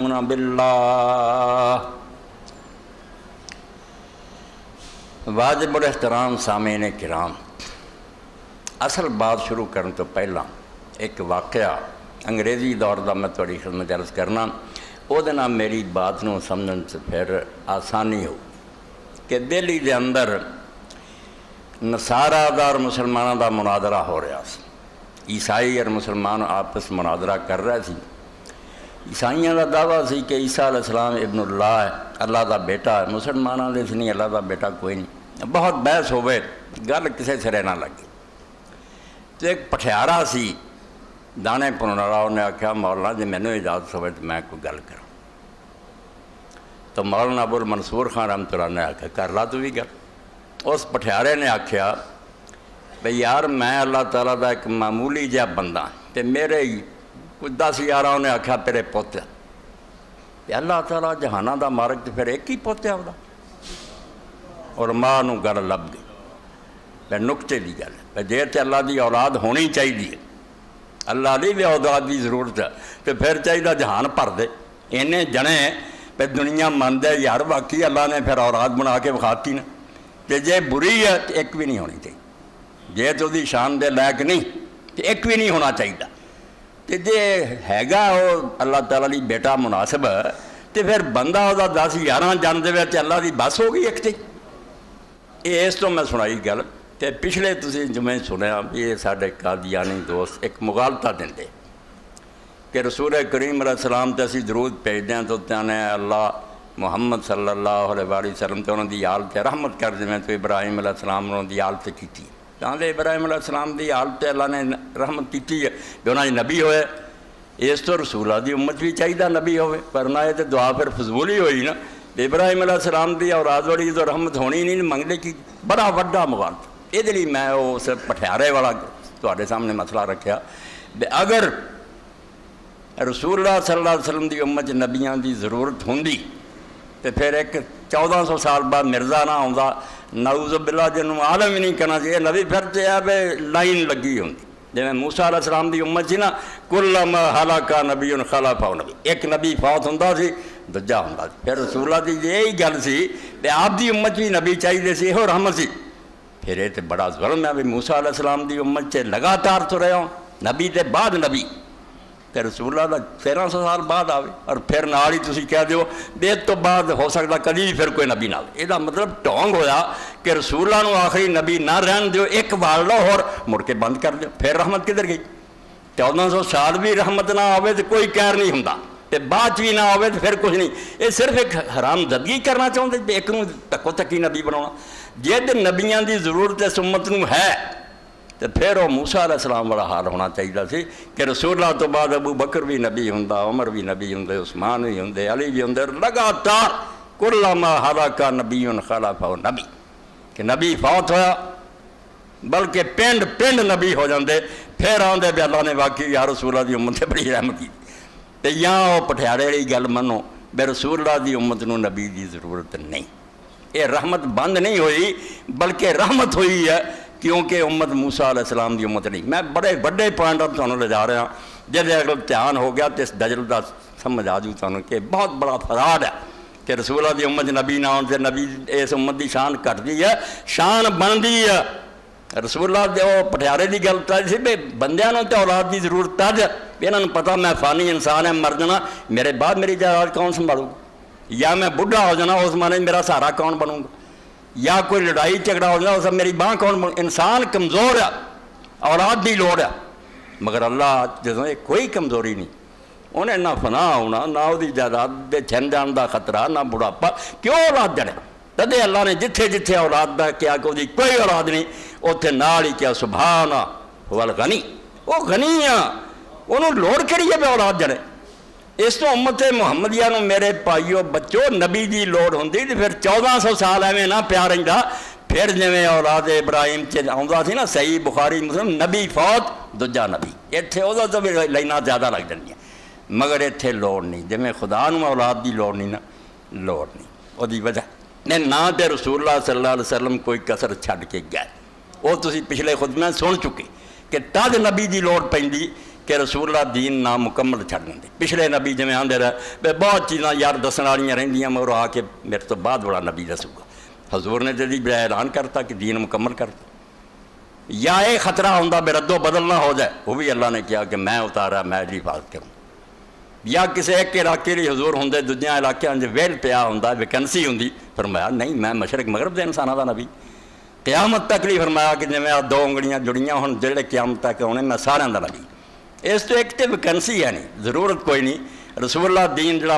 باللہ واجب الاحترام سامعین کرام، اصل بات شروع کرنے تو پہلا ایک واقعہ انگریزی دور دا میں تھوڑی خدمت عرض کرنا، وہ دے نام میری بات نو سمجھن سے پھر آسانی ہو کہ دہلی دے اندر نصارہ دا اور مسلمانوں دا مناظرہ ہو رہا سی۔ عیسائی اور مسلمان آپس مناظرہ کر رہے سی۔ عیسائیوں کا دعویٰ سی کہ عیسیٰ علیہ السلام ابن اللہ ہے، اللہ دا بیٹا ہے۔ مسلمانوں دے نہیں، اللہ دا بیٹا کوئی نہیں۔ بہت بحث ہوئے، گل کسے سرے نہ لگی۔ تو ایک پٹھیارا سی دانے پنن والا، انہیں آخیا مولانا جی مینوں اجازت ہوئے تو میں کوئی گل کروں۔ تو مولانا ابو المنصور خان رحمۃ اللہ نے آخیا کر لا تو بھی گل۔ اس پٹھیارے نے آخیا بھئی یار میں اللہ تعالیٰ دا ایک معمولی جہا بندہ تے میرے ہی کچھ 10-11 نے آخیا تیرے پوت ہے۔ اللہ تعالیٰ جہانہ دا مالک تو پھر ایک ہی پوت ہے وہ، اور ماں نو گل لب گئی۔ پھر نقطے دی گل ہے جے تے اللہ دی اولاد ہونی چاہیے، اللہ دی بھی اولاد دی ضرورت ہے تو پھر چاہیے جہان بھر دے اینے جنے پہ دنیا من دے یار باقی اللہ نے پھر اولاد بنا کے بخاتی نا۔ کہ جے بری ہے تو ایک بھی نہیں ہونی چاہیے، جے تو دی شان دے لائق نہیں تو ایک بھی نہیں ہونا چاہیے۔ تو جے ہے گا وہ اللہ تعالیٰ لی بیٹا مناسب ہے تو پھر بندہ وہ 10-11 جان دے تو اللہ دی بس ہو گئی ایک تے۔ یہ اس تو میں سنائی گل تو پچھلے تسی جمعے سنیا یہ سارے قادیانی دوست ایک مغالطہ دیں کہ رسول کریم علیہ السلام تے اسی درود بھیجتے ہیں تو تانے اللہ محمد صلی اللہ علیہ وسلم تو انہوں دی آل تے رحمت کر دیں تو ابراہیم علیہ السلام انہوں دی آل تے کیتی ہے۔ کہاں ابراہیم علیہ السلام دی آل تے اللہ نے رحمت کیتی ہے جو انہوں نے نبی ہوئے۔ اس تو رسولہ دی امت بھی چاہیے نبی ہوئے، ورنہ یہ تو دعا پھر فضول ہی ہوئی نا۔ ابراہیم علیہ السلام دی اولاد والی تو رحمت ہونی نہیں منگنے کی، بڑا وڈا مغالطہ۔ یہ لیے میں اس پٹھیارے والا تواڈے سامنے مسئلہ رکھیا اگر رسول اللہ صلی اللہ علیہ وسلم دی امت نبیاں دی ضرورت ہوندی تو پھر ایک 1400 سال بعد مرزا نہ آਉਂਦਾ، نعوذ باللہ جنہوں عالم ہی نہیں کرنا چاہیے نبی، پھر تو یہ لائن لگی ہوندی جی موسیٰ علیہ السلام دی امت سی نا، کلما ہلاک نبی خلفہ نبی، ایک نبی فوت ہوندا سی دوجا ہوندا سی۔ پھر رسول اللہ دی یہی گل سی کہ آپ دی امت بھی نبی چاہیے سی، یہ رحمت سی۔ پھر یہ تو بڑا ظلم ہے بھی موسیٰ علیہ السلام دی امت سے لگاتار تو رہے ہوں نبی دے بعد نبی، کہ رسول اللہ دا 1300 سال بعد آوے اور پھر نال ہی تسی کہہ دیو بے تو بعد ہو سکتا کدی بھی پھر کوئی نبی نہ آوے۔ یہ مطلب ٹونگ ہویا کہ رسول اللہ نو آخری نبی نہ رہن دیو، ایک وال لو اور مڑ کے بند کر دیو، پھر رحمت کدھر گئی؟ 1400 سال بھی رحمت نہ آوے تو کوئی کہر نہیں ہوندا، تے بعد بھی نہ آوے تو پھر کچھ نہیں۔ یہ صرف ایک حرام زدگی کرنا چاہتے ایک نو تکو تکی نبی بنانا۔ جے نبیاں دی ضرورت اس امت نو ہے تو پھر وہ موسیٰ علیہ السلام والا حال ہونا چاہیے سی کہ رسول اللہ تو بعد ابو بکر بھی نبی ہوندا، عمر بھی نبی ہوندے، عثمان بھی ہوندے، علی بھی ہوندے، لگاتار کلما ہلاک نبی خلفہ نبی، کہ نبی فوت ہویا بلکہ پنڈ پنڈ نبی ہو جاندے، پھر آندے بھی اللہ نے واقعی یا رسول اللہ دی امت سے بڑی رحمت کی۔ تے یہاں وہ پٹھیارے والی گل منو بے رسول اللہ دی امت نو نبی دی ضرورت نہیں۔ یہ رحمت بند نہیں ہوئی بلکہ رحمت ہوئی ہے کیونکہ امت موسیٰ علیہ السلام دی امت نہیں۔ میں بڑے بڑے پوائنٹ تمہیں لے جا رہا ہوں، جب اگر دھیان ہو گیا تو اس دجل کا سمجھ آ جوں تمہیں کہ بہت بڑا فراڈ ہے کہ رسول اللہ دی امت نبی نہ ہونے سے نبی اس امت دی شان گھٹتی ہے، شان بنتی ہے۔ رسول اللہ دے وہ پٹھیارے دی گل سی بھائی بندیاں نوں تے اولاد دی ضرورت تج انہوں نے پتہ میں فانی انسان ہے، مر جانا، میرے بعد میری جائیداد کون سنبھالوں گا، یا میں بڈھا ہو جانا اس مانے میرا سہارا کون بنوں گا، یا کوئی لڑائی جھگڑا ہو جانا اس میری باں کون بنوں۔ انسان کمزور ہے، اولاد دی لوڑ ہے، مگر اللہ جدوں یہ کوئی کمزوری نہیں، انہیں نہ فنا ہونا، نہ وہ جائیداد دے چھن جان دا خطرہ، نہ بڑھاپا، کیوں اولاد جڑے؟ تدے اللہ نے جتھے جتھے اولاد دا کیا کہ وہ کوئی اولاد نہیں، اتنے نال ہی کیا سبحان والغنی، وہ غنی ہے، انہوں لوڑ کریے پہ اولاد جڑے۔ اس تو امت محمدیہ نو میرے پائیو بچوں نبی دی لوڑ ہوندی تو پھر 1400 سال ایویں نہ پیا رہندا، پھر جویں اولاد ابراہیم چ آਉਂਦਾ سی نا صحیح بخاری مسلم نبی فوت دوجا نبی، اتنے وہ تو بھی لائناں زیادہ لگ جاندیاں، مگر اتنے لوڑ نہیں، جویں خدا نو اولاد دی لوڑ نہیں نا، لوڑ نہیں، وہ دی وجہ نہ تے رسول اللہ صلی اللہ علیہ وسلم کوئی کسر چھڈ کے گئے، وہ تسی پچھلے خطبے میں سن چکے کہ تد نبی دی لوڑ پیندی کہ رسول اللہ دین نامکمل چھڑ دیں. پچھلے نبی جویں آندے رہے بہت چیزاں یار دسن والیاں رہندیاں مگر آ کے میرے تو بعد بڑا نبی دسوں گا. حضور نے جدی بڑا اعلان کرتا کہ دین مکمل کرتا. یا یہ خطرہ ہوندا بے رد و بدل نہ ہو جائے, وہ بھی اللہ نے کیا کہ میں اتارا میں جی حفاظت کروں. یا کسی ایک علاقے لیے حضور ہوندے دوجے علاقے ویل پیا ہوندا ویکنسی ہوندی, فرمایا نہیں میں مشرق مغرب دے انساناں دا نبی. قیامت تک نہیں فرمایا کہ جویں آ 2 انگلیاں جڑیاں ہن جڑے قیامت تک ہونے میں سارے دا نبی. اس تو ایک تے ویکنسی ہے نہیں, ضرورت کوئی نہیں. رسول اللہ دین جڑا